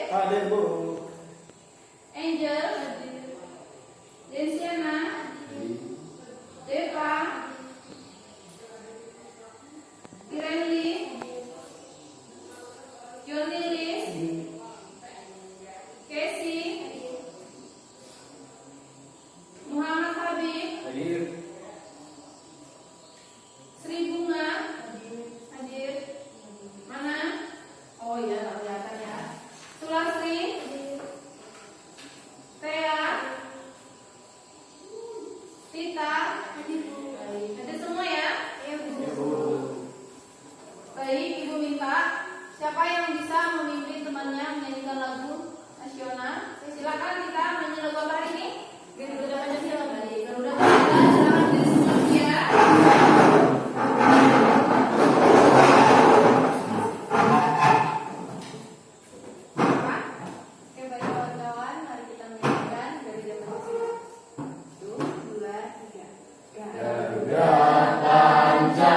Hadir Bu. Angel, Densiana, Deva, Irenli, Jonilis, Casey, Muhammad Habib, Hadir. Sri Bunga, hadir. Mana? Oh iya, nggak kelihatan ya. Sulasri, Tea, Tita, hadir semua ya? Ya Bu. Baik, Ibu minta siapa yang bisa memimpin temannya menyanyikan lagu nasional? Silakan kita menyanyi lagu apa hari ini? Garuda Pancasila. Baik, Garuda Pancasila. Silakan diri semua ya. Oke, baik kawan-kawan, mari kita menyanyikan Garuda Pancasila. 1, 2, 3. Garuda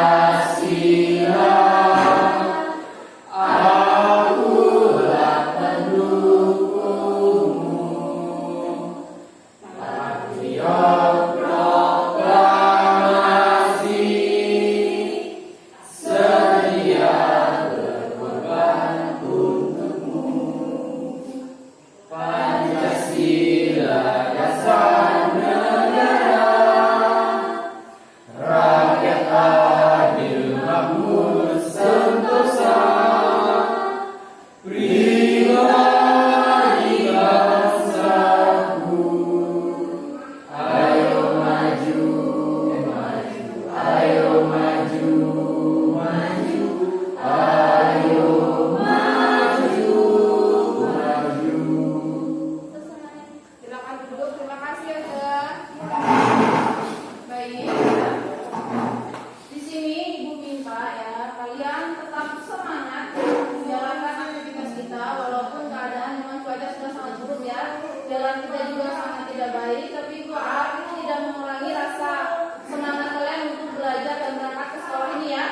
Pancasila, akulah pendukungmu. Patriot proklamasi, sedia berkorban untukmu. Pancasila dasar negara, rakyat adil makmur sentosa, pribadi bangsaku. Ayo maju, maju, ayo maju, maju, ayo maju, maju. Silakan duduk. Terima kasih ya, Kak. Baik. Di sini Ibu minta ya kalian tetap semangat menjalankan aktivitas kita walaupun keadaan memang cuaca sudah sangat buruk ya. Jalan kita juga sangat tidak baik, tapi Ibu harap itu tidak mengurangi rasa semangat kalian untuk belajar dan berangkat ke sekolah ini ya.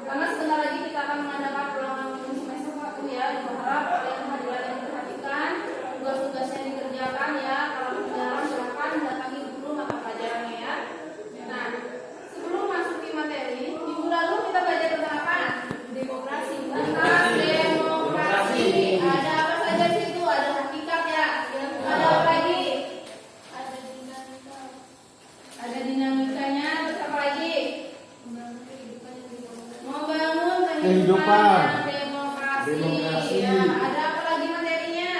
Karena sebentar lagi kita akan mengadakan ulangan semester 1 ya. Ibu harap kalian hadirin yang diperhatikan, tugas-tugasnya dikerjakan ya. Kalau perjalanan silakan datangi dulu mata pelajarannya ya. Nah, sebelum masuki materi, minggu lalu kita belajar tentang apa? Demokrasi. Tentang demokrasi. Ada apa saja di situ? Ada hakikat ya. Ada apa lagi? Ada dinamikanya. Terus apa lagi? Membangun kehidupan demokrasi. Demokrasi. Ya, ada apa lagi materinya?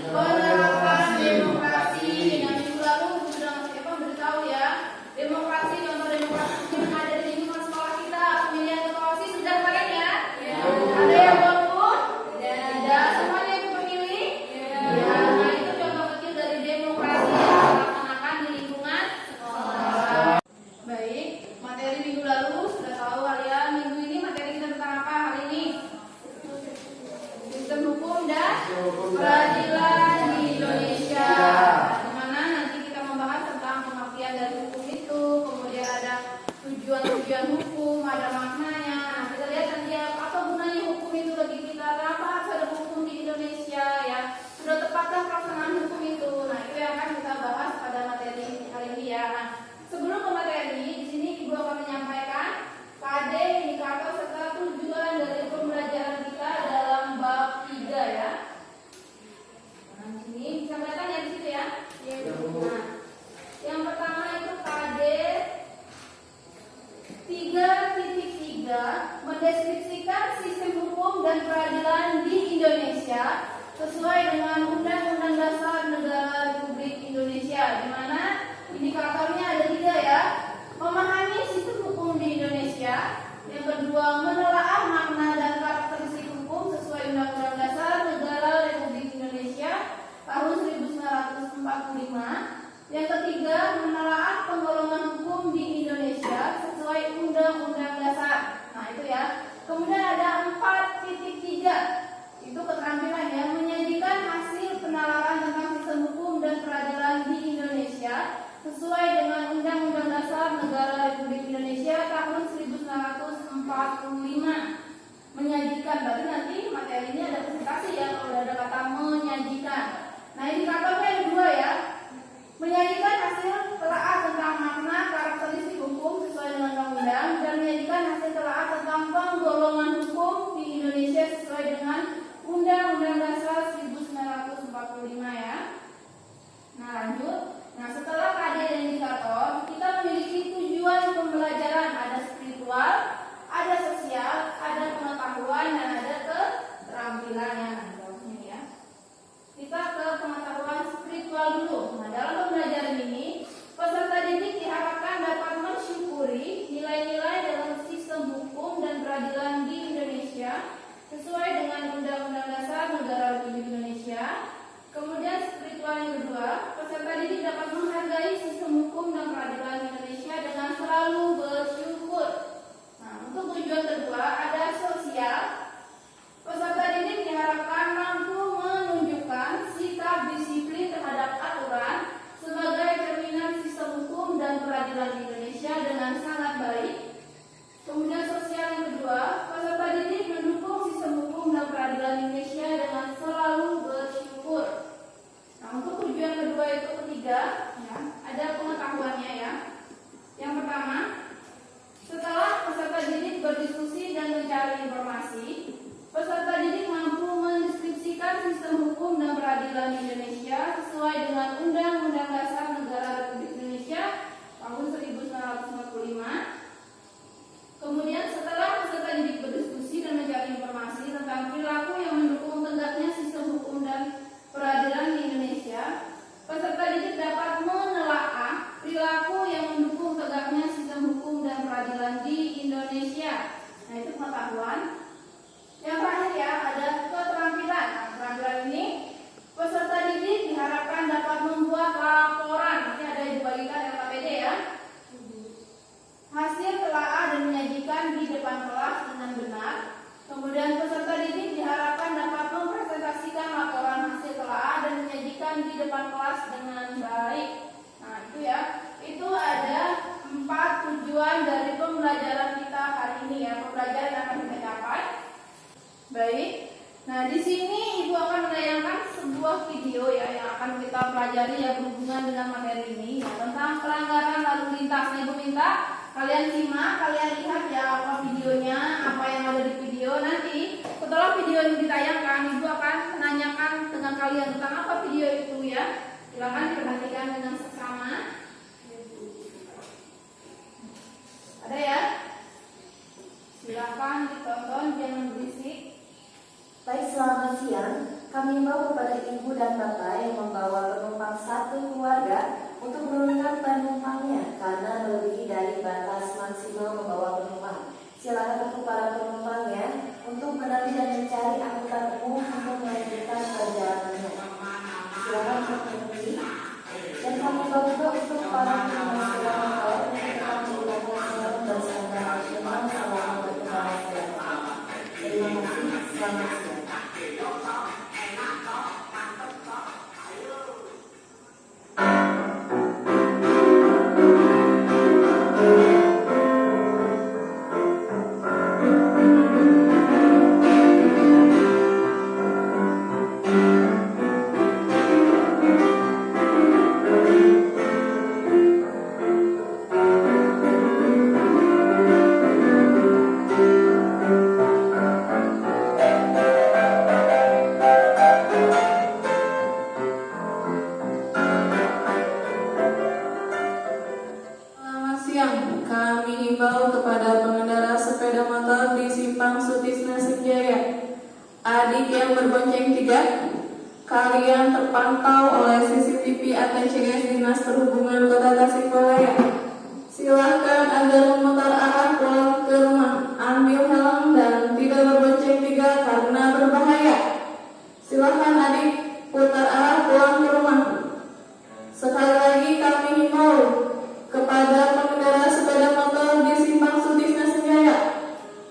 Penerapan demokrasi. Nah, minggu lalu sudah beritahu ya. Demokrasi, contoh demokrasi yang ada di lingkungan sekolah kita. Pemilihan ketua OSIS sudah kalian ya? Ada yang golput? Tidak. Semuanya ikut memilih? Ya. Nah, itu contoh kecil dari demokrasi yang dilaksanakan di lingkungan sekolah. Baik, materi minggu lalu sudah tahu kalian. Minggu ini materi kita tentang apa hari ini? Sistem hukum dan peradilan di Indonesia. Di mana nanti kita membahas tentang pengertian dari hukum itu, kemudian ada tujuan-tujuan hukum, ada maknanya. Nah, kita lihat nanti apa gunanya hukum itu bagi kita, kenapa harus ada hukum di Indonesia ya. Sudah tepatkah pelaksanaan hukum itu? Nah, itu yang akan kita bahas pada materi hari ini ya. Nah, sebelum ke materi, di sini Ibu akan menyampaikan KD, indikator serta tujuan dari pembelajaran kita dalam bab 3 ya. Nah, indikatornya ada dua ya. Menyajikan hasil telaah tentang makna karakteristik hukum sesuai dengan undang-undang dan menyajikan hasil telaah tentang penggolongan hukum di Indonesia sesuai dengan Undang-Undang Dasar 1945 ya. Nah, lanjut. Nah, setelah KD dan indikator, kita memiliki tujuan pembelajaran, ada spiritual, ada sosial, ada pengetahuan, dan ada keterampilannya. Ya. Kita ke pengetahuan spiritual dulu. Nah, dalam pembelajaran ini, peserta didik diharapkan dapat mensyukuri nilai-nilai dalam sistem hukum dan peradilan di Indonesia sesuai dengan Undang-Undang Dasar Negara Republik Indonesia. Kemudian spiritual yang kedua, peserta didik dapat menghargai sistem hukum dan peradilan Indonesia dengan selalu bersyukur. Nah, untuk tujuan kedua ada sosial. Peserta didik diharapkan mampu menunjukkan sikap disiplin terhadap aturan sebagai cerminan sistem hukum dan peradilan di Indonesia dengan sangat baik. Kemudian sosial yang kedua, peserta didik mendukung sistem hukum dan peradilan Indonesia dengan selalu bersyukur. Nah, untuk tujuan kedua itu ketiga, ya, ada pengetahuannya ya. Yang pertama, setelah peserta didik berdiskusi dan mencari informasi, peserta didik mampu mendeskripsikan sistem hukum dan peradilan Indonesia sesuai dengan Undang-Undang Dasar Negara Republik Indonesia tahun 1945. Kemudian setelah peserta didik berdiskusi dan mencari informasi tentang perilaku yang mendukung tegaknya sistem hukum dan peradilan di Indonesia, peserta didik dapat menelaah perilaku yang mendukung tegaknya sistem hukum dan peradilan di Indonesia. Nah, itu pengetahuan. Yang terakhir ya, ada keterampilan. Nah, keterampilan ini peserta didik diharapkan dapat membuat laporan. Ini ada dibagikan LKPD ya. Hasil telaah dan menyajikan di depan kelas dengan benar. Kemudian peserta didik diharapkan dapat mempresentasikan laporan hasil telaah dan menyajikan di depan kelas dengan baik. Nah, itu ya. Itu ada 4 tujuan dari pembelajaran kita hari ini ya. Pembelajaran yang akan kita capai. Baik. Nah, di sini Ibu akan menayangkan sebuah video ya yang akan kita pelajari ya berhubungan dengan materi ini ya, tentang pelanggaran lalu lintas. Nah, Ibu minta kalian simak, kalian lihat ya apa videonya, apa yang ada di video. Nanti setelah video ini ditayangkan, Ibu akan menanyakan dengan kalian tentang apa video itu ya. Silakan diperhatikan dengan seksama. Ada ya? Silakan ditonton, jangan berisik. Baik, selamat siang. Kami himbau kepada ibu dan bapak yang membawa penumpang satu keluarga untuk menurunkan penumpangnya karena melebihi dari batas maksimal membawa penumpang. Silakan untuk para penumpangnya untuk menaiki dan mencari angkutan umum untuk melanjutkan perjalanannya. Silakan untuk berhenti. Dan kami himbau juga untuk para penumpang sepeda motor untuk tetap menggunakan helm berstandar nasional selama berkendara sepeda motor. Terima kasih. Selamat siang. Kalian terpantau oleh CCTV ATCS Dinas Perhubungan Kota Tasikmalaya. Silahkan agar memutar arah pulang ke rumah, ambil helm dan tidak berbonceng tiga karena berbahaya. Silahkan adik putar arah pulang ke rumah. Sekali lagi kami himbau kepada pengendara sepeda motor di Simpang Sutisna Senjaya,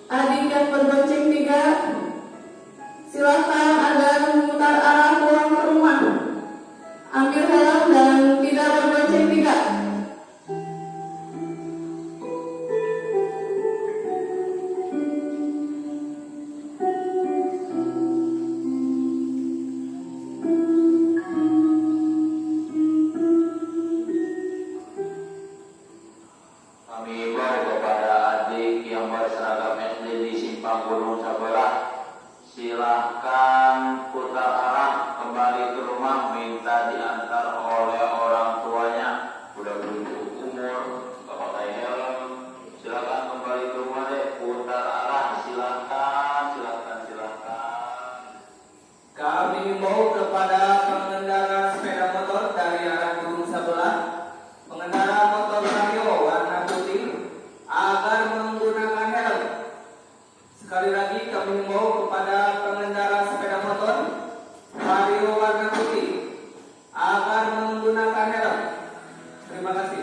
adik yang berbonceng tiga, silahkan agar memutar arah pulang ke rumah, ambil helm dan tidak berbonceng tiga. silahkan putar arah kembali ke rumah, minta diantar oleh orang tuanya. Udah berumur umur, gak pakai helm, silahkan kembali ke rumah deh, putar arah, silahkan. Kami himbau kepada pengendara sepeda motor dari arah gunung sebelah, pengendara motor Vario warna putih agar menggunakan helm. Sekali lagi kami himbau kepada pengendara sepeda motor Vario warna putih agar menggunakan helm. Terima kasih.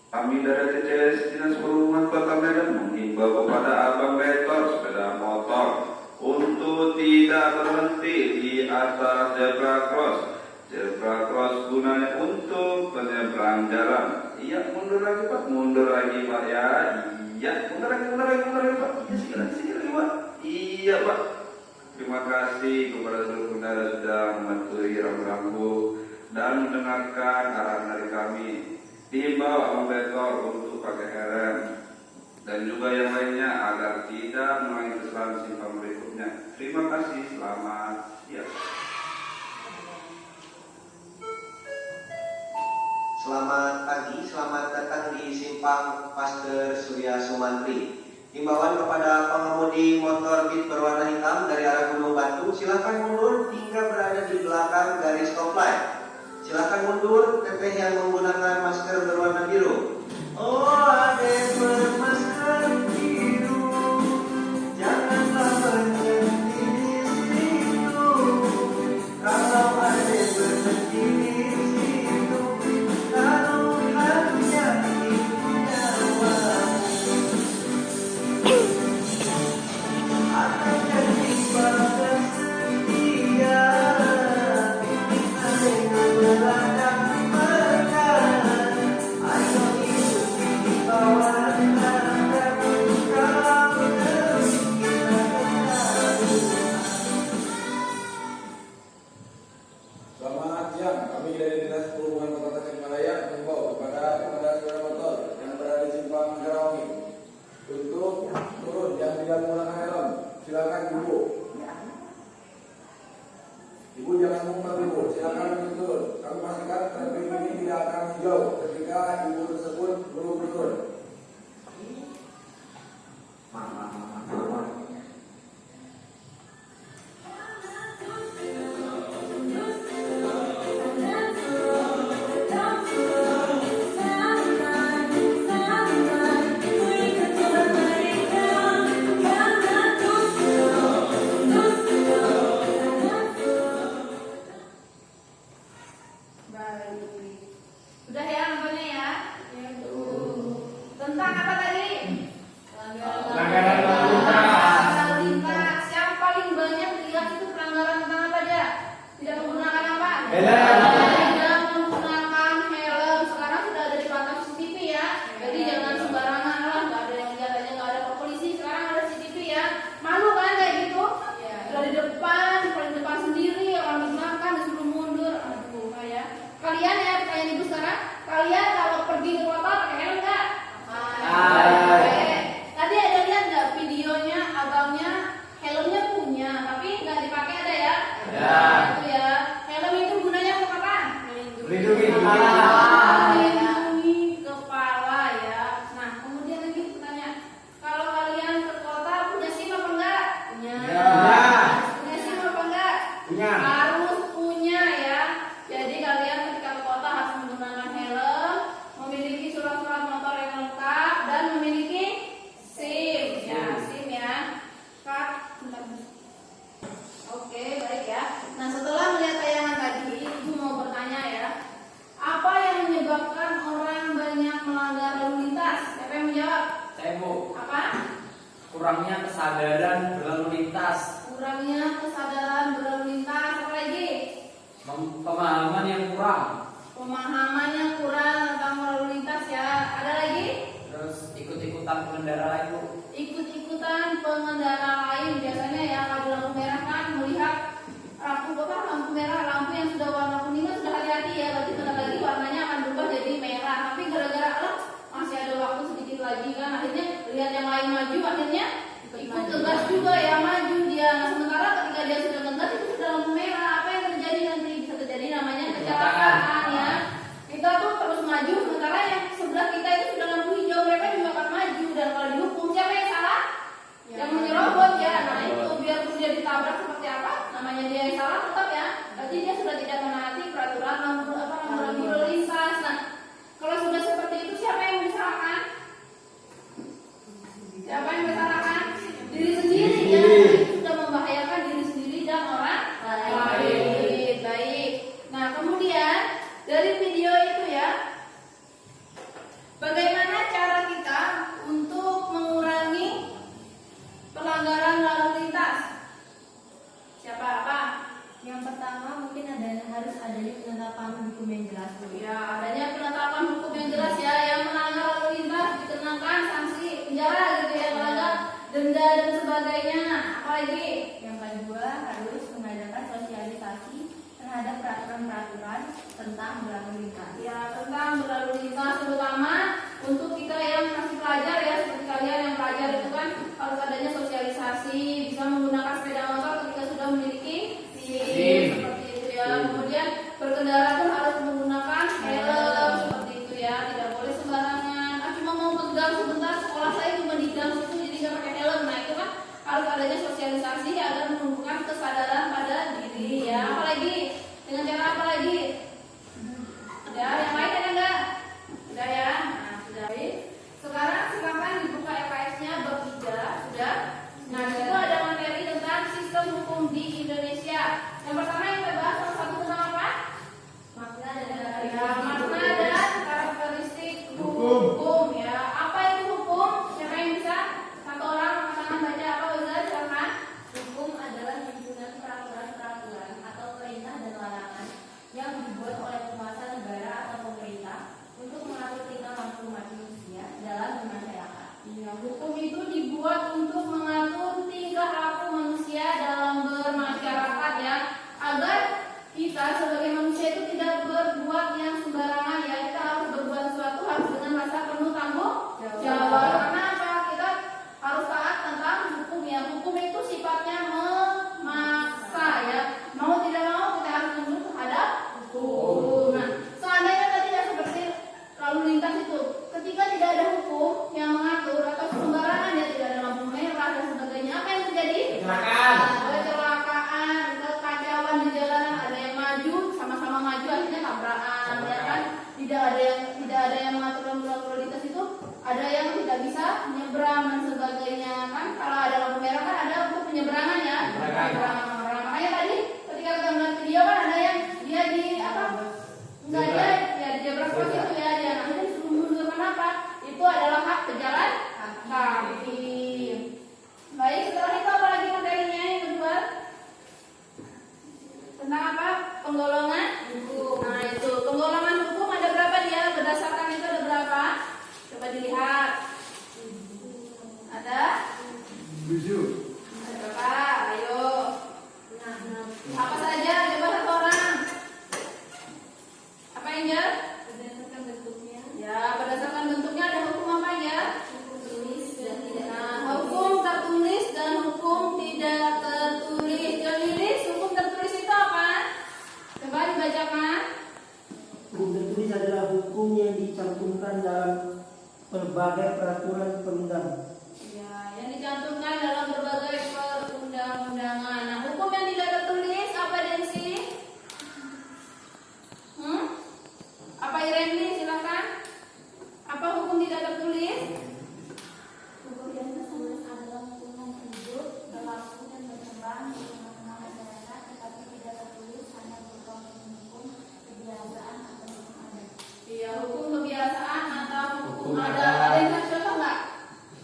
Kami dari TCS Dinas Perhubungan Kota Medan menghimbau kepada abang betor sepeda motor untuk tidak berhenti di atas zebra cross. Zebra cross gunanya untuk penyeberang jalan. Iya, mundur lagi Pak ya. Iya, mundur lagi Pak. Iya, sekali lagi Pak. Iya Pak. Terima kasih kepada seluruh pengendara sudah mematuhi rambu-rambu dan mendengarkan arahan dari kami. Dihimbau abang betor untuk pakai helm dan juga yang lainnya agar tidak mengalami kesalahan simpang berikutnya. Terima kasih, selamat siang. Selamat pagi, selamat datang di Simpang Pasteur Surya Sumantri. Himbauan kepada pengemudi motor Beat berwarna hitam dari arah Gunung Batu, silakan mundur hingga berada di belakang garis stop light. Silakan mundur, teteh yang menggunakan masker berwarna biru. Oh, adek bermasker biru, janganlah berhenti di situ. Kalau adek berhenti di situ, lalu-lalunya itu nyawa. Akan jadi bagas setia. Selamat siang, kami dari Dinas Perhubungan Kota Tasikmalaya mengimbau kepada pengendara sepeda motor yang berada di Simpang Manggarai untuk turun yang tidak menggunakan helm. Silakan ibu. Ibu jangan mengumpet ibu, silakan turun. Kami pastikan traffic ini tidak akan hijau ketika ibu tersebut belum turun. Udah ya nontonnya ya. Tentang apa tadi? Pelanggaran lalu lintas. Yang paling banyak dilihat itu pelanggaran tentang apa aja? Tidak menggunakan apa? Tidak menggunakan helm. Sekarang sudah ada dipantau CCTV ya. Jadi jangan sembarangan lah. Nggak ada yang lihat aja, nggak ada polisi. Sekarang ada CCTV ya. Malu kan kayak gitu? Sudah di depan, paling depan sendiri. Orang di belakang disuruh mundur. Aduh, kayak kalian ya, pertanyaan ibu sekarang. Kalian kalau pergi ke kota pakai helm nggak? Tadi ada lihat nggak videonya abangnya helmnya punya tapi nggak dipakai, ada ya? Itu ya. Helm itu gunanya untuk apa? Melindungi kepala. Melindungi kepala ya. Nah kemudian lagi pertanyaan, kalau kalian ke kota punya SIM apa enggak? Punya. Punya SIM apa enggak? Punya. Harus punya ya. Jadi kalian ketika ke kota harus menggunakan helm, memiliki surat-surat motor yang lengkap dan memiliki SIM ya, SIM ya. Oke, baik ya. Nah, setelah melihat tayangan tadi, Ibu mau bertanya ya. Apa yang menyebabkan orang banyak melanggar lalu lintas? Siapa yang menjawab? Saya Bu, Apa? kurangnya kesadaran berlalu lintas, Kurangnya kesadaran berlalu lintas. Apa lagi? pemahaman yang kurang, Pemahaman yang kurang tentang lalu lintas ya. Ada lagi? terus ikut-ikutan pengendara lain Bu. ikut-ikutan pengendara lain. Biasanya ya kalau lampu merah kan melihat lampu merah, lampu yang sudah warna kuning kan sudah hati-hati ya, berarti bentar lagi warnanya akan berubah jadi merah. Tapi gara-gara masih ada waktu sedikit lagi kan, akhirnya lihat yang lain maju, akhirnya ikut ngegas juga ya, maju dia. Nah, sementara ketika dia sudah ngegas itu sudah lampu merah, apa yang terjadi nanti? Bisa terjadi namanya kecelakaan ya. Kita tuh terus maju, sementara yang sebelah kita itu sudah lampu hijau, mereka juga akan maju. Dan kalau dihukum siapa yang salah? Yang menyerobot ya. Nah itu biar dia ditabrak seperti apa, namanya dia yang salah tetap ya. Berarti dia sudah tidak menaati peraturan lampu lalu lintas. Nah kalau sudah seperti itu siapa yang disalahkan? Siapa yang disalahkan? Diri sendiri ya. Itu sudah membahayakan diri sendiri dan orang lain. Baik. Nah kemudian dari video itu ya, bagaimana cara kita untuk mengurangi pelanggaran lalu lintas? Siapa apa? Yang pertama mungkin harus adanya penetapan hukum yang jelas dulu. Ya, adanya penetapan hukum yang jelas ya, yang melanggar lalu lintas dikenakan sanksi penjara gitu ya, melanggar denda dan sebagainya. Apalagi? Yang kedua harus mengadakan sosialisasi terhadap peraturan-peraturan tentang berlalu lintas. Ya, tentang berlalu lintas terutama untuk kita yang masih pelajar ya, seperti kalian yang pelajar itu kan harus adanya sosialisasi, bisa menggunakan sepeda motor ketika sudah memiliki SIM seperti itu ya. Kemudian berkendara pun harus menggunakan helm seperti itu ya, tidak boleh sembarangan. Cuma mau pegang sebentar, sekolah saya cuma di gang situ jadi nggak pakai helm. Nah itu kan harus adanya sosialisasi agar menumbuhkan kesadaran pada diri ya. Apalagi dengan cara apa lagi? Udah, yang lain ada nggak? Udah ya. Nah sudah. Sekarang silakan dibuka EKS-nya bab 3 sudah. Nah itu ada materi tentang sistem hukum di Indonesia. Yang pertama yang kita bahas salah satu tentang apa? Makna dan Makna dan karakteristik hukum ya. Apa itu hukum? Siapa yang bisa? Satu orang angkat tangan baca apa? Ustaz, silakan. Hukum adalah himpunan peraturan-peraturan atau perintah dan larangan yang dibuat oleh penguasa negara atau pemerintah untuk mengatur tingkah laku manusia dalam bermasyarakat. Ya, hukum itu dibuat untuk mengatur tingkah laku manusia dalam bermasyarakat ya, agar kita sebagai manusia itu tidak berbuat yang sembarangan ya. Kita harus berbuat sesuatu harus dengan rasa penuh tanggung jawab. Karena apa? Kita harus taat tentang hukum ya. Hukum itu sifatnya memaksa ya. Mau tidak mau kita harus tunduk terhadap hukum. Nah, seandainya tadi ya seperti lalu lintas itu, ketika tidak ada hukum yang mengatur atau sembarangan ya, tidak ada lampu merah dan sebagainya, apa yang terjadi? Kecelakaan, kekacauan di jalanan, ada yang maju, sama-sama maju akhirnya tabrakan ya kan? Tidak ada yang mengatur lalu lintas itu, ada yang tidak bisa menyeberang dan sebagainya kan? Kalau ada lampu merah kan ada untuk penyeberangan ya, penyeberangan orang. Makanya tadi ketika kita melihat video kan ada yang dia di apa? Enggak dia ya di zebra cross itu ya, dia akhirnya disuruh mundur. Kenapa? Itu adalah hak pejalan kaki. Baik, setelah itu apa lagi materinya yang kedua? Tentang apa? Penggolongan hukum. Nah itu penggolongan hukum ada berapa dia? Berdasarkan itu ada berapa? Coba dilihat. Ada? 7. Ada berapa? Ayo. Apa saja? Coba satu orang. Apa yang ya? Berdasarkan bentuknya. Ya, berdasarkan bentuknya ada hukum apa ya? Tulis dan tidak. Nah, hukum tertulis dan hukum tidak tertulis. Tertulis, hukum tertulis itu apa? Coba dibacakan. Hukum tertulis adalah hukum yang dicantumkan dalam berbagai peraturan perundang. Ya, yang dicantumkan dalam berbagai perundang-undangan. Nah, hukum yang tidak tertulis apa Densi? Apa Irene silakan? Apa hukum tidak tertulis? Hukum yang tertulis adalah hukum yang hidup, berlaku dan berkembang di tengah-tengah masyarakat, tetapi tidak tertulis hanya berupa hukum kebiasaan atau hukum adat. Iya, hukum kebiasaan atau hukum adat. Ada yang contoh nggak?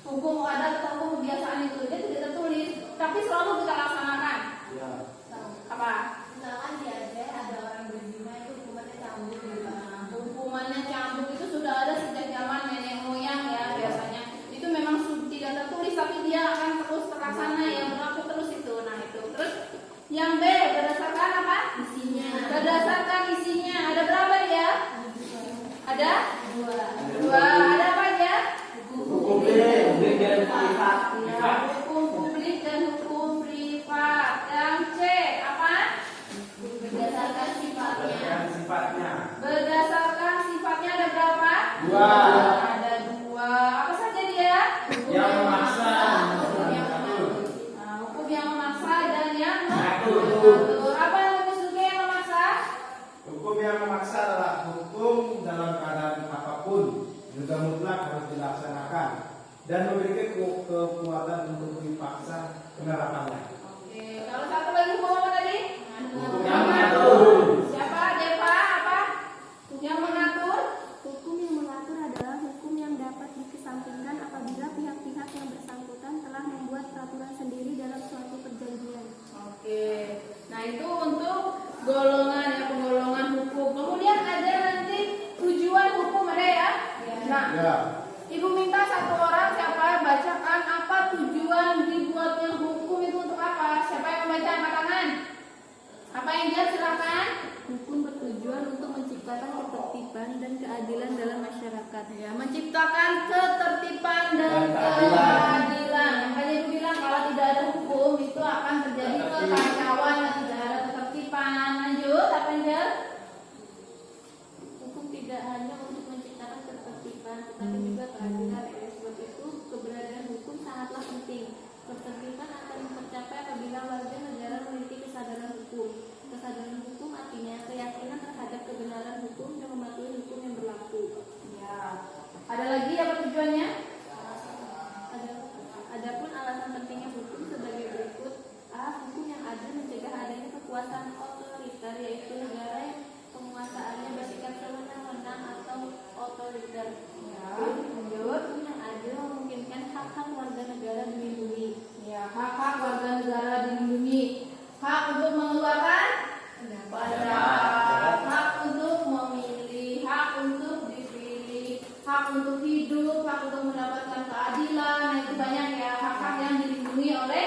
Hukum adat atau hukum kebiasaan itu dia tidak tertulis, tapi selalu kita laksanakan. Ya. Apa? Misalkan di Aceh ada orang berzina itu hukumannya cambuk gitu. Hukumannya cambuk itu sudah ada sejak zaman nenek moyang ya biasanya. Itu memang tidak tertulis tapi akan terus terlaksana ya, berlaku terus itu. Nah itu. Terus yang B berdasarkan apa? Isinya. Berdasarkan isinya. Ada berapa ya? Ada? Dua. Ada apa aja? Hukum B. Ya, hukum publik dan hukum privat. Yang C apa? Berdasarkan sifatnya. Berdasarkan sifatnya ada berapa? Dua. Ada dua. Apa saja dia? Yang memaksa. Nah, hukum yang memaksa dan yang mengatur. Apa yang juga yang memaksa? Hukum yang memaksa adalah hukum dalam keadaan apapun juga mutlak harus dilaksanakan dan memiliki kekuatan untuk dipaksa penerapannya. Oke, kalau satu lagi hukum apa tadi? Hukum yang mengatur. Siapa? Depa apa? Yang mengatur? Hukum yang mengatur adalah hukum yang dapat dikesampingkan apabila pihak-pihak yang bersangkutan telah membuat peraturan sendiri dalam suatu perjanjian. Oke. Nah, itu untuk golongan ya, penggolongan hukum. Kemudian ada nanti tujuan hukum ada ya? Nah, Ya. Ibu minta satu orang siapa bacakan apa tujuan dibuatnya hukum itu untuk apa? Siapa yang membaca angkat tangan? Apa yang dia silakan? Hukum bertujuan untuk menciptakan ketertiban dan keadilan dalam masyarakat. Ya, menciptakan ketertiban dan keadilan. keadilan. Makanya Ibu bilang kalau tidak ada hukum itu akan terjadi kekacauan dan tidak ada ketertiban. Lanjut, apa yang dia? Hukum tidak hanya untuk menciptakan ketertiban, tetapi juga keadilan. Oleh sebab itu, keberadaan hukum sangatlah penting. Ketertiban akan tercapai apabila warga negara memiliki kesadaran hukum. Kesadaran hukum artinya keyakinan terhadap kebenaran hukum dan mematuhi hukum yang berlaku. Ya. Ada lagi apa tujuannya? Adapun alasan pentingnya hukum sebagai berikut: A. Hukum yang adil mencegah adanya kekuasaan otoriter, yaitu negara yang penguasaannya bersifat sewenang-wenang atau otoriter. Ya. B. Lanjut. Hukum yang adil memungkinkan hak-hak warga negara dilindungi. Ya, hak-hak warga negara dilindungi. Hak untuk mengeluarkan pendapat, hak untuk memilih, hak untuk dipilih, hak untuk hidup, hak untuk mendapatkan keadilan. Nah, itu banyak ya hak-hak yang dilindungi oleh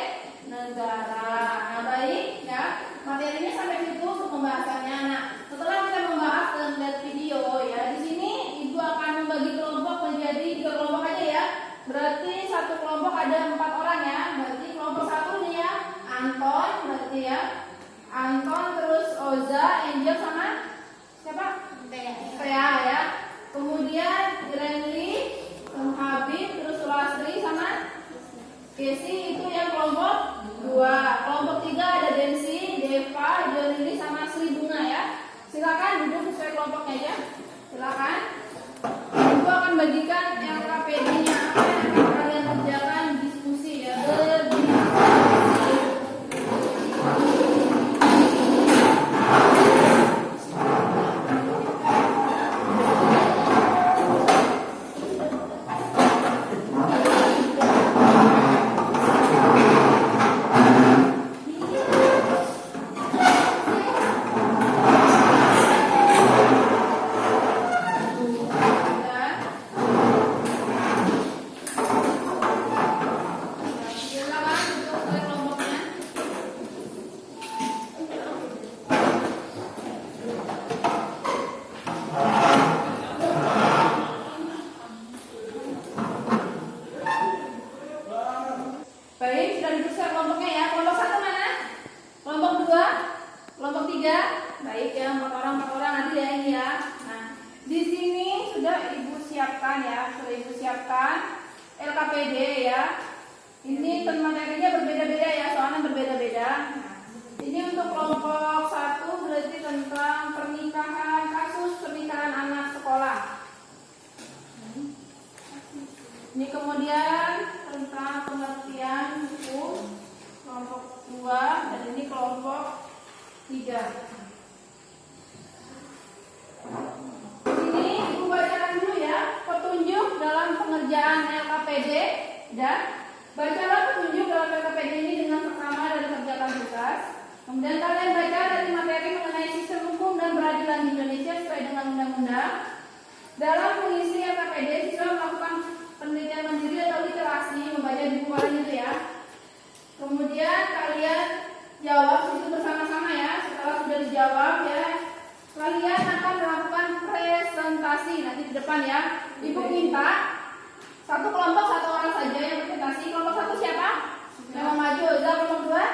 negara. Nah, baik ya. Materinya sampai situ untuk pembahasannya. Nah, setelah kita membahas dan melihat video ya, di sini Ibu akan membagi kelompok menjadi 3 kelompok aja ya. Berarti satu kelompok ada 4 orang ya. Berarti kelompok satu nih ya, Anton berarti ya. Anton, terus Oza, Angel sama siapa? Thea ya. Kemudian Renly, Habib, terus Sulasri sama Kesi, itu yang kelompok 2. Kelompok 3 ada Densi, Deva, Jonili sama Sri Bunga ya. Silakan duduk sesuai kelompoknya ya. Silakan. Ibu akan bagikan yang KPD-nya apa yang akan kalian kerjakan, diskusi ya, berdiskusi. Baik, sudah dipersiapkan kelompoknya ya. Kelompok 1 mana? Kelompok 2? Kelompok 3? Baik ya, 4 orang nanti ya ini ya. Nah, di sini sudah Ibu siapkan ya, sudah Ibu siapkan LKPD ya. Ini materinya berbeda-beda ya, soalnya berbeda-beda. Nah, ini untuk kelompok 1 berarti tentang pernikahan, kasus pernikahan anak sekolah. Ini kemudian tentang pengertian hukum kelompok 2 dan ini kelompok 3. Ini Ibu bacakan dulu ya petunjuk dalam pengerjaan LKPD dan bacalah petunjuk dalam LKPD ini dengan seksama dan kerjakan tugas. Kemudian kalian baca dari materi mengenai sistem hukum dan peradilan di Indonesia sesuai dengan undang-undang. Dalam mengisi LKPD, siswa melakukan penelitian mandiri atau literasi, membaca buku kalian itu ya. Kemudian kalian jawab itu bersama-sama ya. Setelah sudah dijawab ya, kalian akan melakukan presentasi nanti di depan ya. Ibu minta satu kelompok satu orang saja yang presentasi. Kelompok satu siapa? Yang maju. Kelompok dua?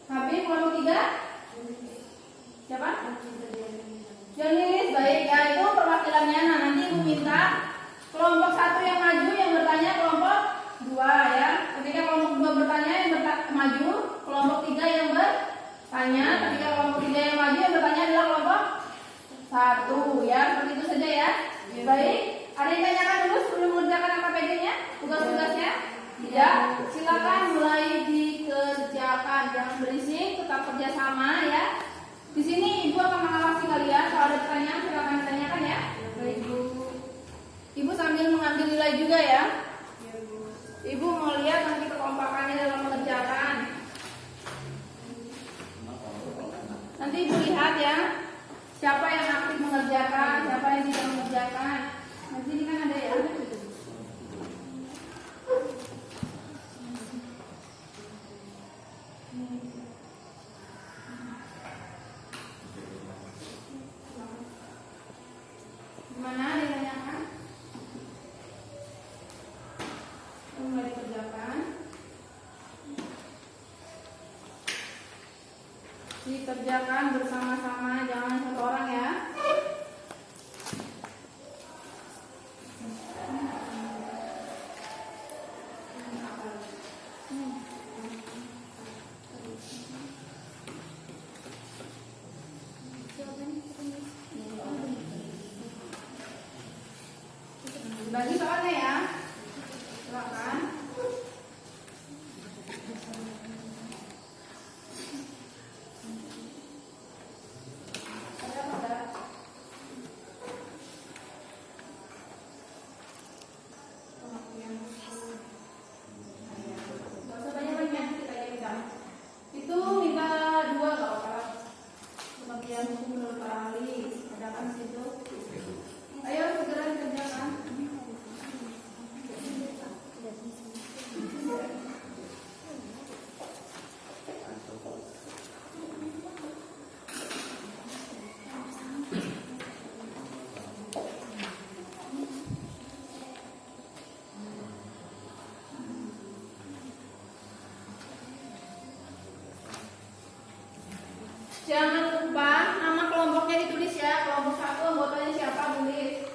Habib. Kelompok tiga? Siapa? Jonis. Baik ya, itu perwakilannya. Nah nanti ibu minta kelompok satu yang maju yang bertanya kelompok dua ya. Ketika kelompok dua bertanya yang maju, kelompok tiga yang bertanya. Ketika kelompok tiga yang maju yang bertanya adalah kelompok satu ya. Seperti itu saja ya. Baik. Ada yang tanyakan dulu sebelum mengerjakan KPD-nya, tugas-tugasnya? Tidak. Silakan mulai dikerjakan. Jangan berisik, tetap kerjasama ya. Di sini ibu akan mengawasi kalian. Kalau ada pertanyaan silakan ditanyakan ya. Baik Bu. Ibu sambil mengambil nilai juga ya. Ibu mau lihat nanti kekompakannya dalam mengerjakan. Nanti ibu lihat ya, siapa yang aktif mengerjakan, siapa yang tidak mengerjakan. Nanti ini kan ada ya. Gimana ditanyakan? Mulai dikerjakan. Dikerjakan bersama-sama, jangan satu orang ya. Bagi soalnya ya. Silakan. Itu minta dua kalau bagian menurut Pak Ali. Ada kan situ. Ayo segera dikerjakan. Jangan lupa nama kelompoknya ditulis ya. Kelompok satu anggotanya siapa, tulis.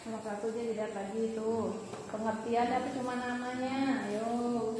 Nomor 1 dia tidak lagi itu pengertian tapi cuma namanya. Ayo.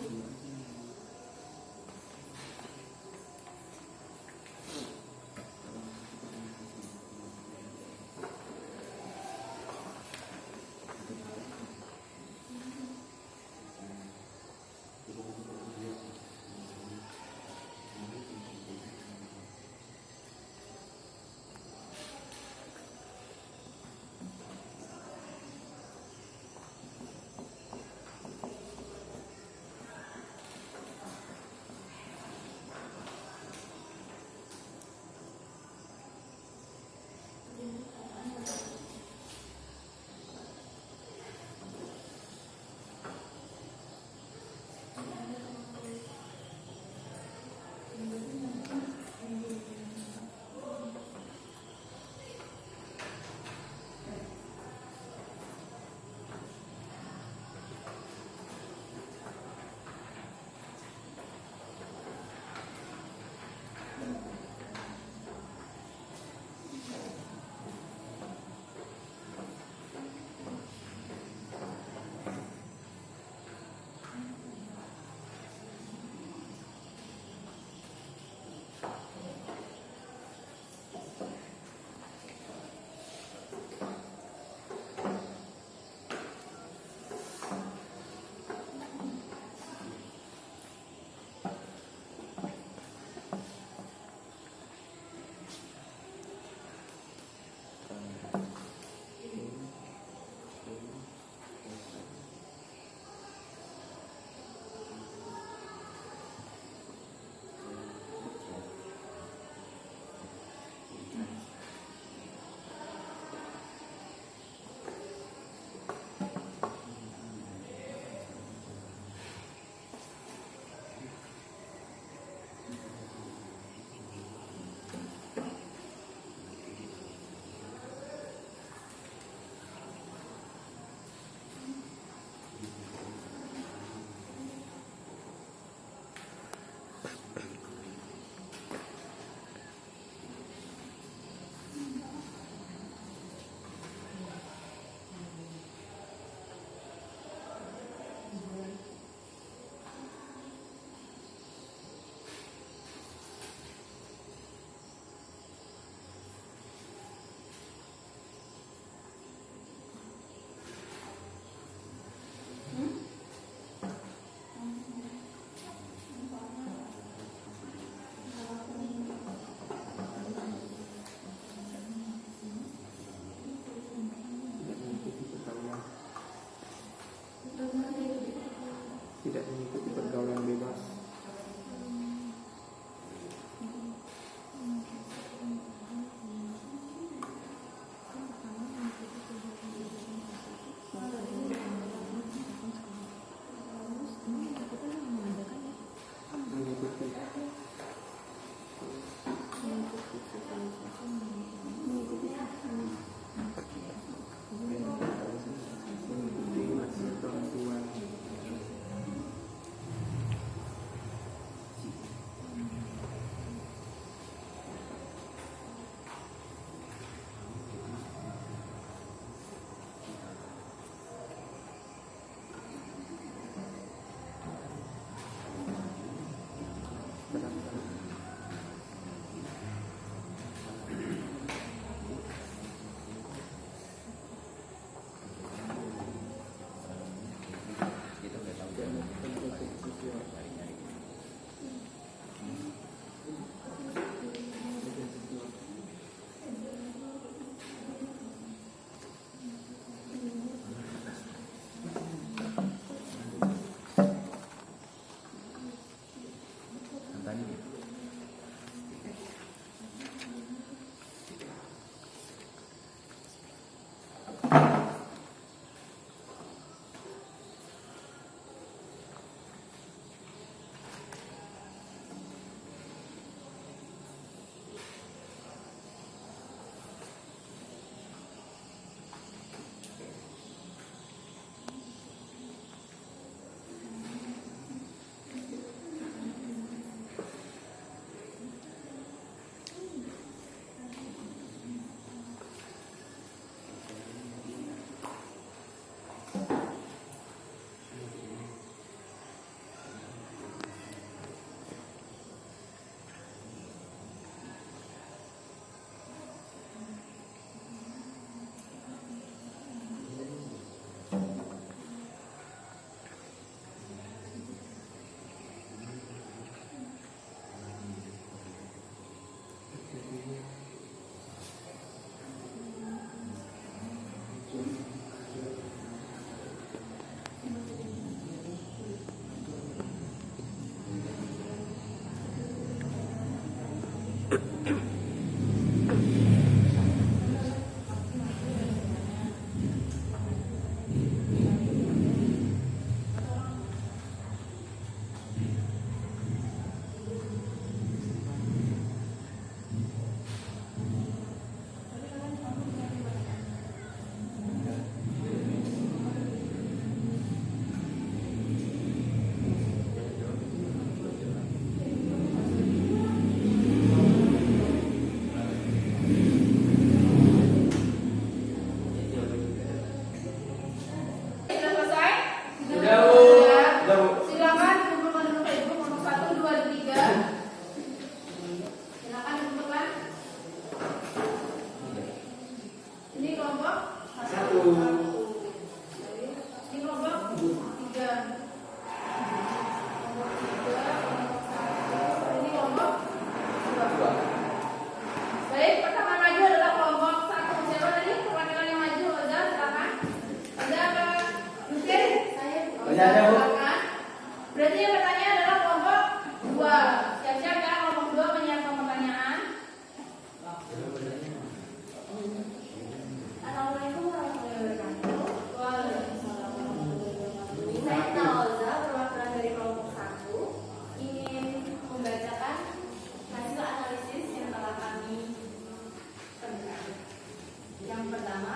Yang pertama,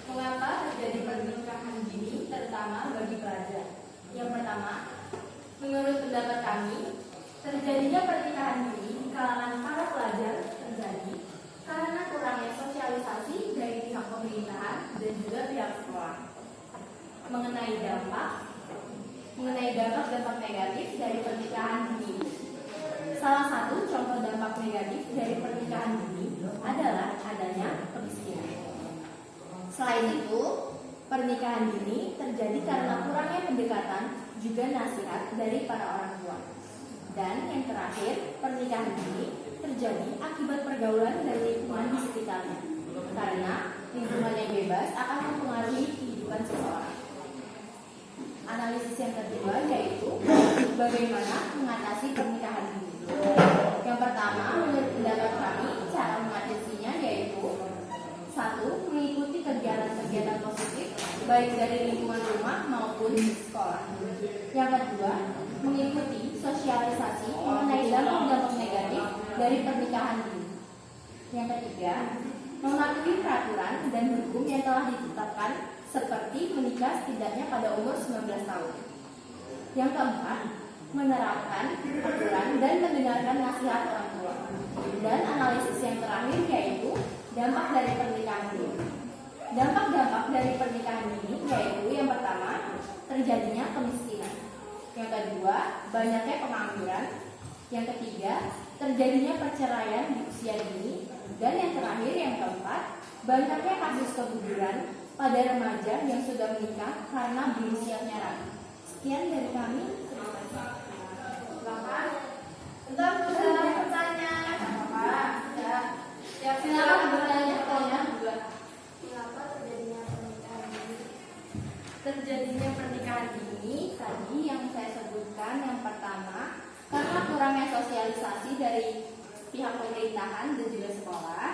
mengapa terjadi pernikahan dini terutama bagi pelajar? Yang pertama, menurut pendapat kami, terjadinya pernikahan dini di kalangan para pelajar terjadi karena kurangnya sosialisasi dari pihak pemerintahan dan juga pihak sekolah mengenai dampak negatif dari pernikahan dini. Salah satu contoh dampak negatif dari pernikahan dini adalah adanya kemiskinan. Selain itu, pernikahan dini terjadi karena kurangnya pendekatan juga nasihat dari para orang tua. Dan yang terakhir, pernikahan dini terjadi akibat pergaulan dan lingkungan di sekitarnya. Karena lingkungan yang bebas akan mempengaruhi kehidupan seseorang. Analisis yang kedua yaitu bagaimana mengatasi pernikahan dini. Yang pertama, menurut pendapat kami, cara mengatasinya yaitu 1. Mengikuti kegiatan-kegiatan positif baik dari lingkungan rumah maupun sekolah. Yang kedua, mengikuti sosialisasi mengenai dampak-dampak negatif dari pernikahan dini. Yang ketiga, mematuhi peraturan dan hukum yang telah ditetapkan seperti menikah setidaknya pada umur 19 tahun. Yang keempat, menerapkan aturan dan mendengarkan nasihat orang tua. Dan analisis yang terakhir yaitu dampak dari pernikahan dini. Dampak-dampak dari pernikahan dini yaitu yang pertama, terjadinya kemiskinan. Yang kedua, banyaknya pengangguran. Yang ketiga, terjadinya perceraian di usia dini. Dan yang terakhir, yang keempat, banyaknya kasus keguguran pada remaja yang sudah menikah karena belum siapnya ragu. Sekian dari kami. Terima kasih. Silakan. Bentar, sudah pertanyaan. Apa? Ya, silakan bertanya juga. Mengapa terjadinya pernikahan dini? Terjadinya pernikahan dini tadi yang saya sebutkan, yang pertama karena kurangnya sosialisasi dari pihak pemerintahan dan juga sekolah.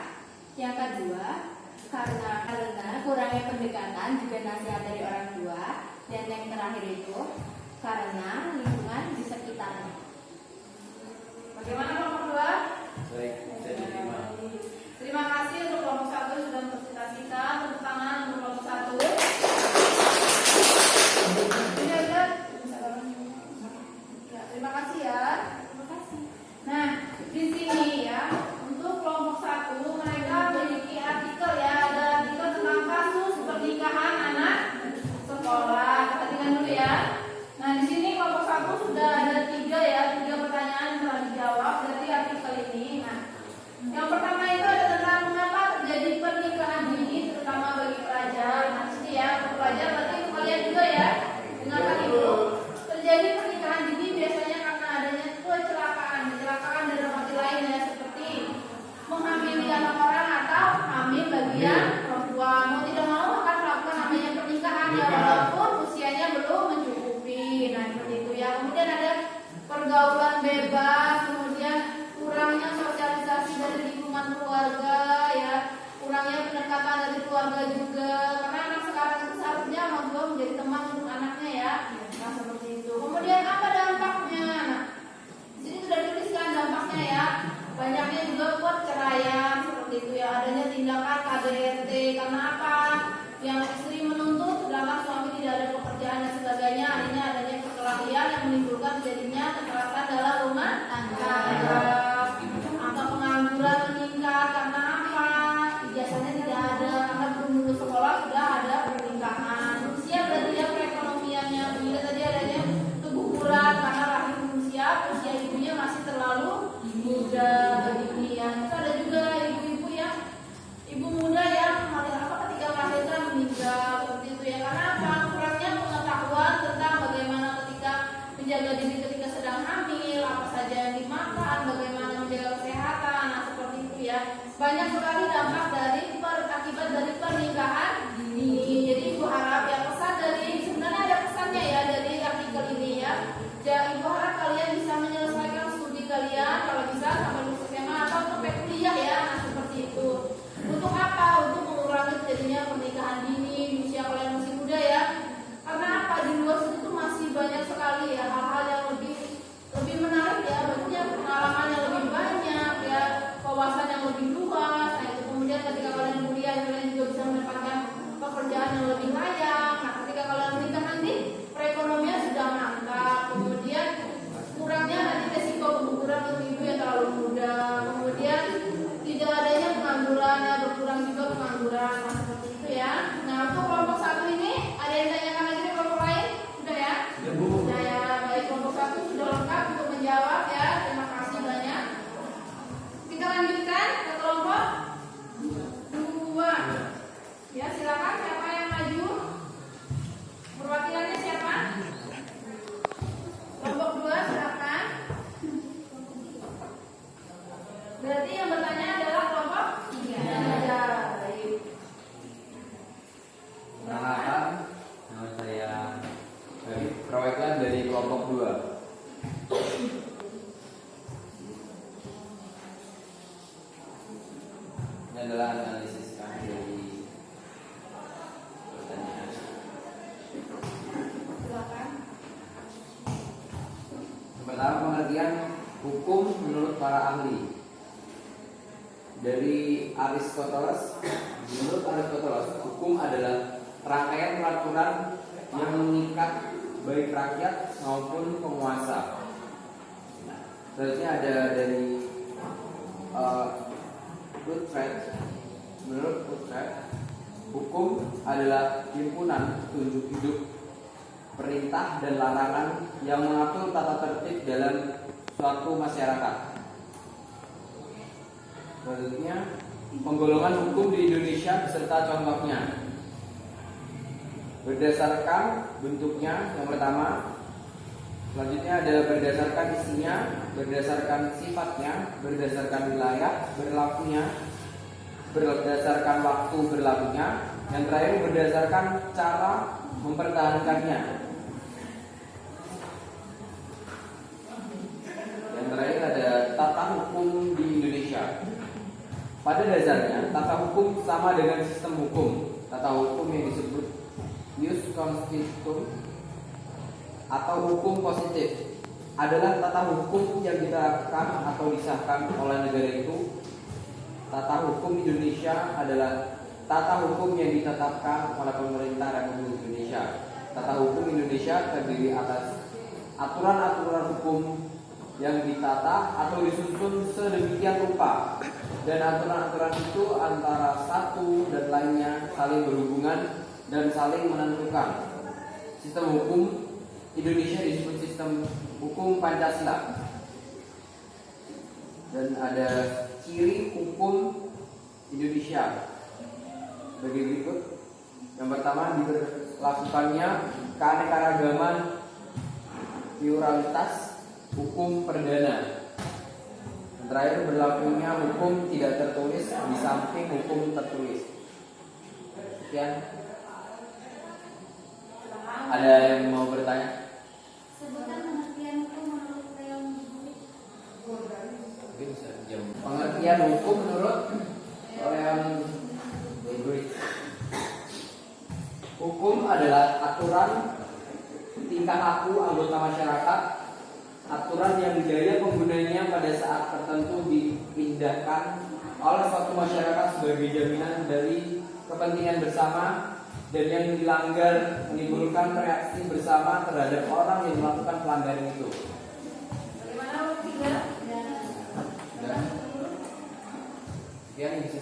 Yang kedua karena kurangnya pendekatan juga nasihat dari orang tua. Dan yang terakhir itu karena lingkungan di sekitarnya. Bagaimana kelompok 2? Baik, bisa diterima. Terima kasih untuk kelompok 1 sudah bercita-cita. Tepuk tangan untuk kelompok 1. Terima kasih ya. Terima kasih. Nah, di sini ya, untuk kelompok 1 mereka memiliki artikel ya, ada artikel tentang kasus pernikahan anak sekolah. Kita dengar dulu ya. Nah, di sini kelompok 1 sudah ada 3 pertanyaan yang telah dijawab dari artikel ini. Nah, yang pertama itu ada tentang mengapa terjadi pernikahan dini terutama bagi pelajar. Nah, sini ya, untuk pelajar berarti untuk kalian juga ya. Dengarkan ibu. Terjadi pernikahan dini biasanya karena adanya kecelakaan dalam arti lain ya, seperti menghamili anak orang atau hamil bagian perempuan. Mau tidak mau akan melakukan namanya pernikahan ya, walaupun usianya belum mencukupi. Nah, seperti itu ya. Kemudian ada pergaulan bebas, kemudian kurangnya sosialisasi dari lingkungan keluarga ya, kurangnya pendekatan dari keluarga juga, karena anak sekarang itu seharusnya orang tua menjadi teman untuk anaknya ya. Nah, seperti itu. Kemudian apa dampaknya? Nah, di sini sudah dituliskan dampaknya ya. Banyaknya juga perceraian seperti itu ya, adanya tindakan KDRT. Karena apa? Yang istri menuntut sedangkan suami tidak ada pekerjaan dan sebagainya, artinya adanya perkelahian yang menimbulkan terjadinya kekerasan dalam rumah tangga. Atau pengangguran meningkat karena apa? Ijazahnya tidak ada, karena belum lulus sekolah sudah ada pernikahan. Usia berarti ya perekonomiannya, kemudian tadi adanya keguguran karena rahim belum siap, usia ibunya masih terlalu muda. Demikian. Terus ada juga ibu-ibu yang ibu muda yang ketika melahirkan meninggal seperti itu ya, karena apa? Kurangnya pengetahuan tentang bagaimana ketika menjaga diri ketika sedang hamil, apa saja yang dimakan, bagaimana analisiskan dari pertanyaan. Silakan. Pertama, pengertian hukum menurut para ahli. Dari Aristoteles, menurut Aristoteles, hukum adalah rangkaian peraturan yang mengikat baik rakyat maupun penguasa. Selanjutnya ada dari Utrecht. Menurut Utrecht, hukum adalah himpunan petunjuk hidup, perintah dan larangan yang mengatur tata tertib dalam suatu masyarakat. Selanjutnya, penggolongan hukum di Indonesia beserta contohnya. Berdasarkan bentuknya, yang pertama. Selanjutnya ada berdasarkan isinya, berdasarkan sifatnya, berdasarkan wilayah berlakunya, berdasarkan waktu berlakunya, yang terakhir berdasarkan cara mempertahankannya. Yang terakhir ada tata hukum di Indonesia. Pada dasarnya, tata hukum sama dengan sistem hukum. Tata hukum yang disebut ius constitutum atau hukum positif adalah tata hukum yang diterapkan atau disahkan oleh negara itu. Tata hukum Indonesia adalah tata hukum yang ditetapkan oleh pemerintah Republik Indonesia. Tata hukum Indonesia terdiri atas aturan-aturan hukum yang ditata atau disusun sedemikian rupa, dan aturan-aturan itu antara satu dan lainnya saling berhubungan dan saling menentukan. Sistem hukum Indonesia disebut sistem hukum Pancasila. Dan ada ciri hukum Indonesia bagi berikut. Yang pertama, diberlakukannya keanekaragaman pluralitas hukum perdana. Yang terakhir, berlakunya hukum tidak tertulis di samping hukum tertulis. Sekian. Ada yang mau bertanya? Sebutkan pengertian hukum menurut Leon Degroote. Pengertian hukum menurut Leon Degroote. Hukum adalah aturan tingkah laku anggota masyarakat, aturan yang gaya penggunanya pada saat tertentu dipindahkan oleh suatu masyarakat sebagai jaminan dari kepentingan bersama, dan yang dilanggar menimbulkan reaksi bersama terhadap orang yang melakukan pelanggaran itu. Bagaimana nomor 3? Sekian yang bisa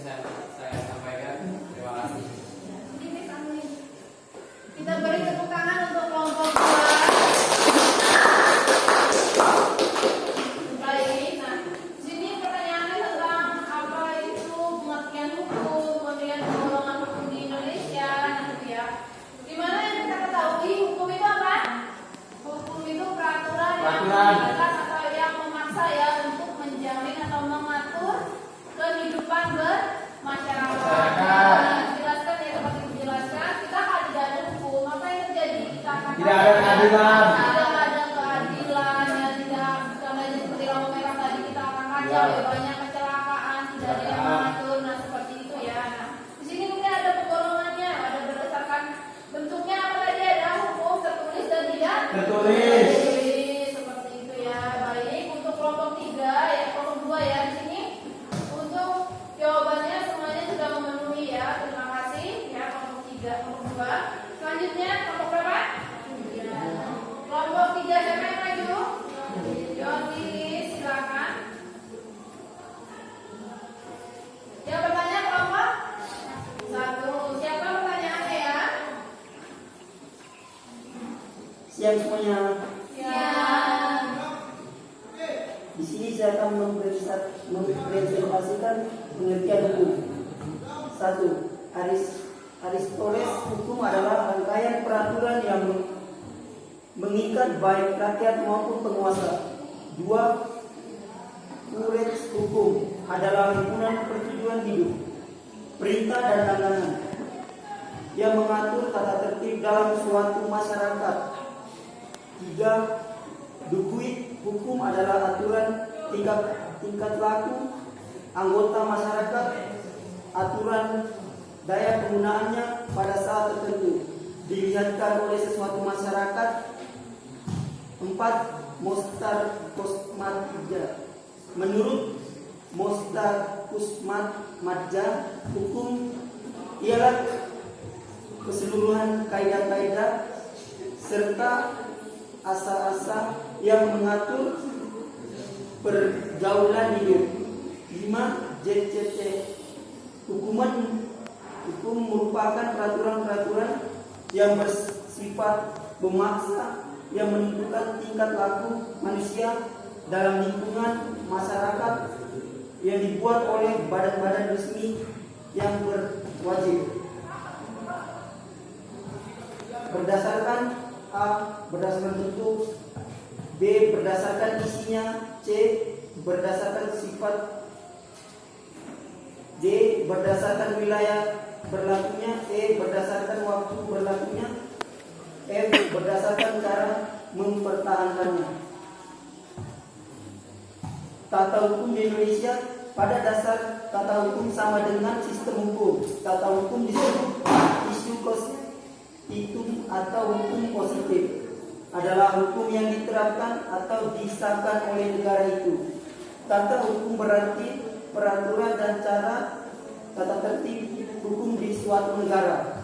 saya sampaikan. Terima kasih. Kita beri tepuk tangan untuk kelompok 2. Baik, nah sini pertanyaannya tentang apa itu pengertian hukum, kemudian penggolongan hukum di Indonesia, nanti ya. Dimana yang kita ketahui hukum itu apa? Hukum itu peraturan yang membatasi atau yang memaksa ya untuk menjamin atau mengatur kehidupan bermasyarakat. Jelaskan ya, seperti dijelaskan, kita tidak ada hukum, apa yang terjadi? Kita akan Tidak ada keadilan. Tidak ada keadilan, ya tidak. Karena seperti lampu merah tadi kita akan kacau ya, banyak kecelakaan, tidak ada yang mengatur, nah seperti itu ya. Nah, di sini mungkin ada penggolongannya, ada berdasarkan bentuknya apa tadi, ada hukum tertulis dan tidak Tertulis. seperti itu ya. Baik, untuk kelompok 3 ya, kelompok 2 ya di sini. Untuk jawabannya semuanya sudah memenuhi ya. Terima kasih ya kelompok 3, kelompok 2. Selanjutnya kelompok berapa? Kelompok 3 siapa yang maju? Yodi, silakan. Yang bertanya kelompok 1. Siapa pertanyaannya ya? Siang semuanya. Siang. Di sini saya akan mempresentasikan pengertian hukum. 1. Aristoteles, hukum adalah rangkaian peraturan yang mengikat baik rakyat maupun penguasa. 2. Urets, hukum adalah himpunan persetujuan hidup, perintah dan larangan yang mengatur tata tertib dalam suatu masyarakat. 3. Dukuit, hukum adalah aturan tingkat laku anggota masyarakat aturan daya penggunaannya pada saat tertentu dilihatkan oleh sesuatu masyarakat. 4. Mostakusmadja. Menurut Mostakusmadja, hukum ialah keseluruhan kaidah-kaidah serta asa-asa yang mengatur pergaulan hidup. 5. JCT. Hukum merupakan peraturan-peraturan yang bersifat memaksa yang menentukan tingkat laku manusia dalam lingkungan masyarakat yang dibuat oleh badan-badan resmi yang berwajib. Berdasarkan A. Berdasarkan bentuk. B. Berdasarkan isinya. C. Berdasarkan sifat. D. Berdasarkan wilayah berlakunya. E. Berdasarkan waktu berlakunya. F. Berdasarkan cara mempertahankannya. Tata hukum di Indonesia. Pada dasar tata hukum sama dengan sistem hukum. Tata hukum disebut isu konstitutum atau hukum positif. Adalah hukum yang diterapkan atau disahkan oleh negara itu. Tata hukum berarti peraturan dan cara tata tertib hukum di suatu negara.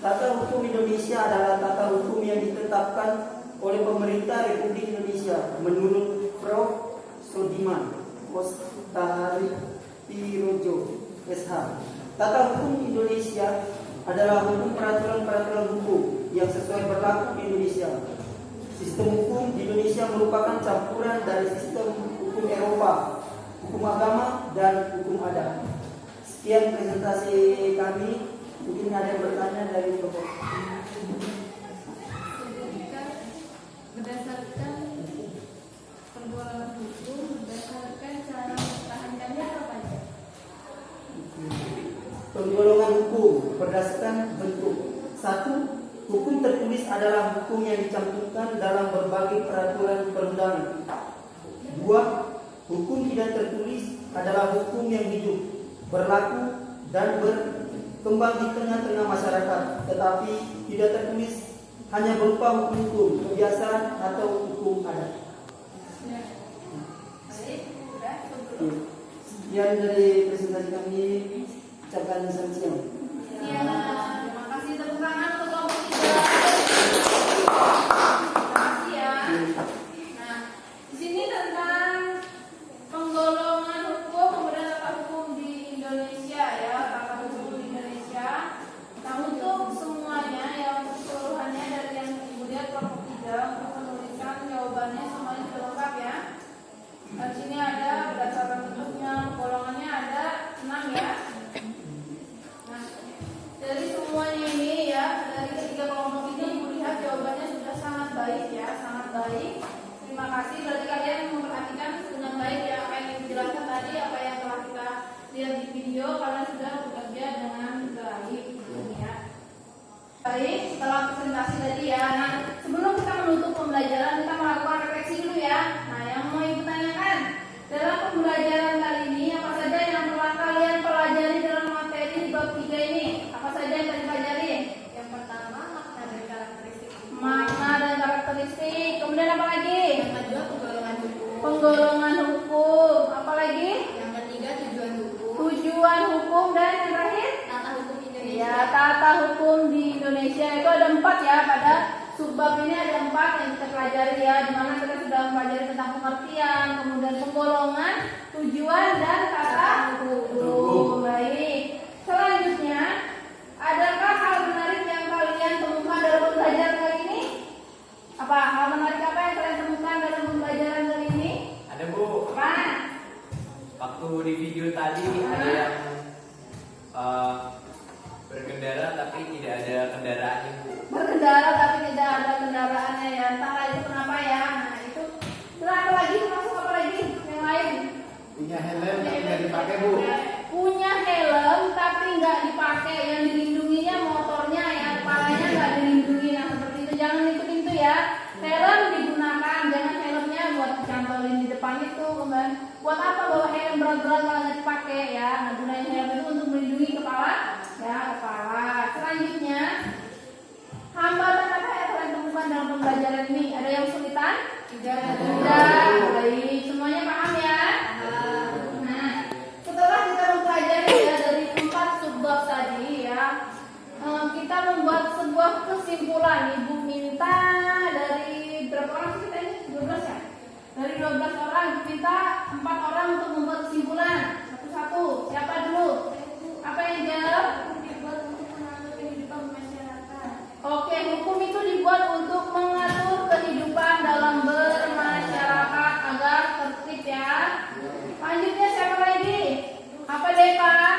Tata hukum Indonesia adalah tata hukum yang ditetapkan oleh pemerintah Republik Indonesia menurut Prof. Sodiman Kostaripirojo SH. Tata hukum Indonesia adalah hukum peraturan-peraturan hukum yang sesuai berlaku di Indonesia. Sistem hukum di Indonesia merupakan campuran dari sistem hukum Eropa, hukum agama, dan hukum adat. Sekian presentasi kami. Mungkin ada yang bertanya dari Bapak. Berdasarkan pergaulan hukum, berdasarkan cara mempertahankannya apa aja? Penggolongan hukum berdasarkan bentuk. 1. Hukum tertulis adalah hukum yang dicantumkan dalam berbagai peraturan perundangan. 2. Hukum tidak tertulis adalah hukum yang hidup, berlaku, dan berkembang di tengah-tengah masyarakat, tetapi tidak tertulis hanya berupa hukum-hukum, kebiasaan, atau hukum adat. Sekian dari presentasi kami. Ucapkan selamat siang. Ya, terima kasih, tepuk tangan untuk kelompok 3. Terima kasih ya. Nah, di sini tentang penggolongan hukum, kemudian tata hukum di Indonesia ya, tata hukum di Indonesia. Nah, untuk semuanya ya, untuk keseluruhannya dari yang kemudian kelompok 3 untuk menuliskan jawabannya semuanya sudah lengkap ya. Nah, di sini ada berdasarkan bentuknya, golongannya ada 6 ya. Dari semuanya ini ya, dari ketiga kelompok ini Ibu lihat jawabannya sudah sangat baik ya, sangat baik. Terima kasih, berarti kalian memperhatikan dengan baik ya apa yang dijelaskan tadi, apa yang telah kita lihat di video, kalian sudah bekerja dengan baik ya. Baik, setelah presentasi tadi ya, nah sebelum kita menutup pembelajaran kita melakukan refleksi dulu ya. Nah, yang mau Ibu tanyakan dalam pembelajaran kali ini apa saja yang telah kalian pelajari dalam materi di bab 3 ini? Apa saja yang tadi pelajari? Yang pertama, makna dan karakteristik. Makna dan karakteristik. Kemudian apa lagi? Yang kedua, penggolongan hukum. Penggolongan hukum. Apa lagi? Yang ketiga, tujuan hukum. Tujuan hukum, dan yang terakhir? Tata hukum Indonesia. Ya, tata hukum di Indonesia itu ada 4 ya, pada subbab ini ada 4 yang kita pelajari ya, di mana kita sudah mempelajari tentang pengertian, kemudian penggolongan, tujuan, dan tata hukum. Baik. Selanjutnya, adakah hal menarik yang kalian temukan dalam pembelajaran kali ini? Apa hal menarik apa yang kalian temukan dalam pembelajaran kali ini? Ada Bu. Apa? Waktu di video tadi ada yang berkendara tapi tidak ada kendaraannya Bu. Berkendara tapi tidak ada kendaraannya ya. Entahlah itu kenapa ya. Nah itu. Terus apa lagi? Masuk apa lagi? Yang lain? Punya helm tapi nggak dipakai Bu. Punya helm tapi nggak dipakai. Yang dilindunginya motornya ya, kepalanya nggak dilindungi. Nah seperti itu, jangan ikutin itu ya. Helm digunakan, jangan helmnya buat dicantolin di depan itu. Kemudian buat apa bawa helm berat-berat kalau nggak dipakai ya? Nah gunain helm itu untuk Sudah. Baik, semuanya paham ya? Nah, setelah kita mempelajari ya dari 4 subbab tadi ya, kita membuat sebuah kesimpulan. Ibu minta dari berapa orang sih kita ini? 12 ya? Dari 12 orang Ibu minta 4 orang untuk membuat kesimpulan. Satu-satu. Siapa dulu? Apa yang jawab? Dibuat untuk mengatur kehidupan masyarakat. Oke, hukum itu dibuat untuk mengatur kehidupan dalam bermasyarakat agar tertib ya. Lanjutnya siapa lagi? Apa deh Pak?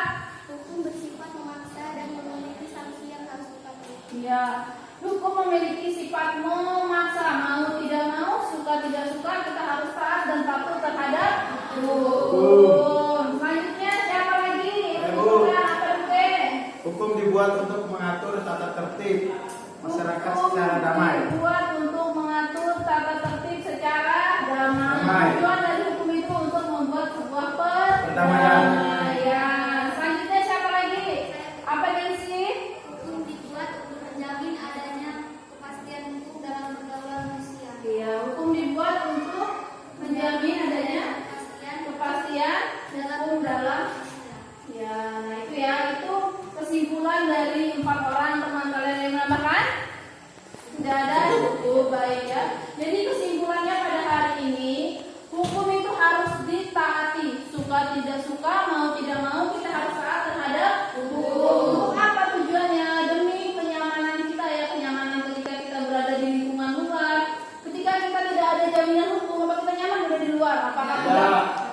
Hukum bersifat memaksa dan memiliki sanksi yang harus dipatuhi. Ya, hukum memiliki sifat memaksa, mau tidak mau, suka tidak suka, kita harus taat dan patuh terhadap hukum. Selanjutnya siapa lagi? Hukumnya apa deh? Hukum dibuat untuk mengatur tata tertib masyarakat Hukum secara damai. dibuat untuk mengatur tata tertib secara damai. Damai. Tujuan dari hukum itu untuk membuat sebuah Perdamaian. perdamaian. Selanjutnya siapa lagi? Apa Nancy? Hukum dibuat untuk menjamin adanya kepastian hukum dalam pergaulan manusia. Ya, hukum dibuat untuk menjamin adanya kepastian hukum dalam. Ya, nah itu ya, itu kesimpulan dari 4 orang. Teman kalian yang menambahkan? Tidak ada? Cukup baik ya. Jadi kesimpulannya pada hari ini, hukum itu harus ditaati. Suka tidak suka, mau tidak mau, kita harus taat terhadap hukum. Untuk apa tujuannya? Demi kenyamanan kita ya, kenyamanan ketika kita berada di lingkungan luar. Ketika kita tidak ada jaminan hukum, apa kita nyaman berada di luar? Apakah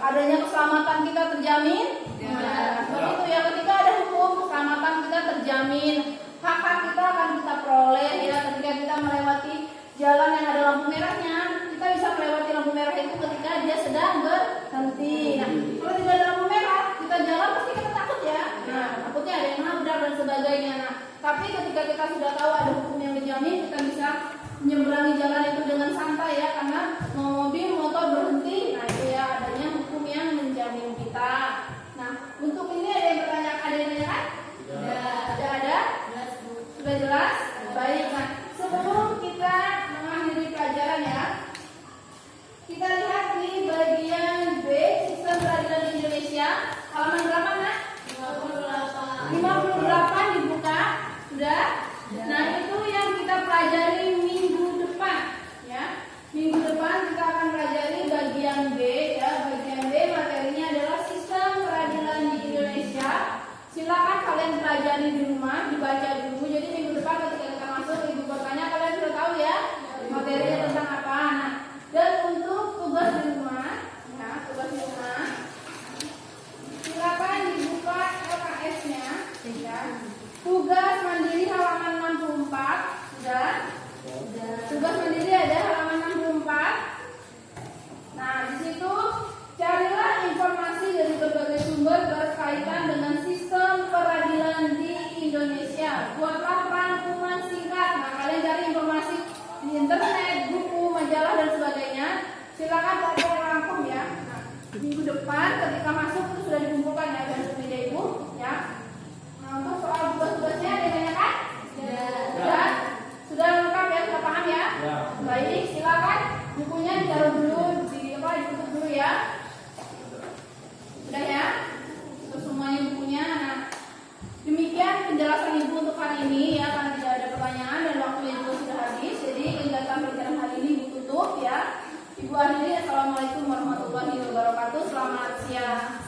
adanya keselamatan kita terjamin? Ya, seperti itu ya. Ketika ada hukum, keselamatan kita terjamin. Hak-hak kita akan kita peroleh ya. Ketika kita melewati jalan yang ada lampu merahnya, kita bisa melewati lampu merah itu ketika dia sedang berhenti. Nah, kalau tidak ada lampu merah, kita jalan pasti kita takut ya. Nah, takutnya ada yang nabrak dan sebagainya. Nah, tapi ketika kita sudah tahu ada hukum yang menjamin, kita bisa menyeberangi jalan itu dengan santai ya, karena mobil, motor berhenti. Nah, itu ya adanya hukum yang menjamin kita. Nah, untuk ini ada yang bertanya, ada yang menanyakan? Tidak ada? Sudah jelas? Baik. Nah, sebelum kita mengakhiri pelajaran ya, kita lihat di bagian B, sistem peradilan Indonesia, halaman berapa nak? 58 dibuka. Sudah? Nah, itu yang kita pelajari minggu depan ya. Minggu depan kita akan pelajari bagian B ya. Bagian B materinya adalah sistem peradilan di Indonesia. Silakan kalian pelajari di rumah, dibaca dulu. Jadi minggu depan ketika kita masuk, ibu bertanya, kalian sudah tahu ya materinya tentang apa. Nah, dan untuk tugas di rumah ya, tugas di rumah, silakan dibuka LKS-nya ya. Tugas mandiri halaman 64 sudah. Tugas mandiri ada halaman 64. Nah, di situ carilah informasi dari berbagai sumber berkaitan dengan sistem peradilan di Indonesia. Buatlah rangkuman singkat. Nah, kalian cari informasi di internet, buku, majalah dan sebagainya. Silakan cari rangkum ya. Nah, minggu depan ketika masuk itu sudah dikumpulkan ya dari meja ibu ya. Nah, untuk soal tugas-tugasnya ada yang menanyakan? Sudah? Sudah lengkap ya? Sudah paham ya? Baik, silakan bukunya ditaruh dulu, ditutup dulu ya. Sudah ya? Untuk semuanya bukunya. Nah, demikian penjelasan ibu untuk hari ini ya, karena tidak ada pertanyaan dan waktunya juga sudah habis. Jadi kegiatan pelajaran hari ini ditutup ya. Ibu akhiri, assalamualaikum warahmatullahi wabarakatuh. Selamat siang.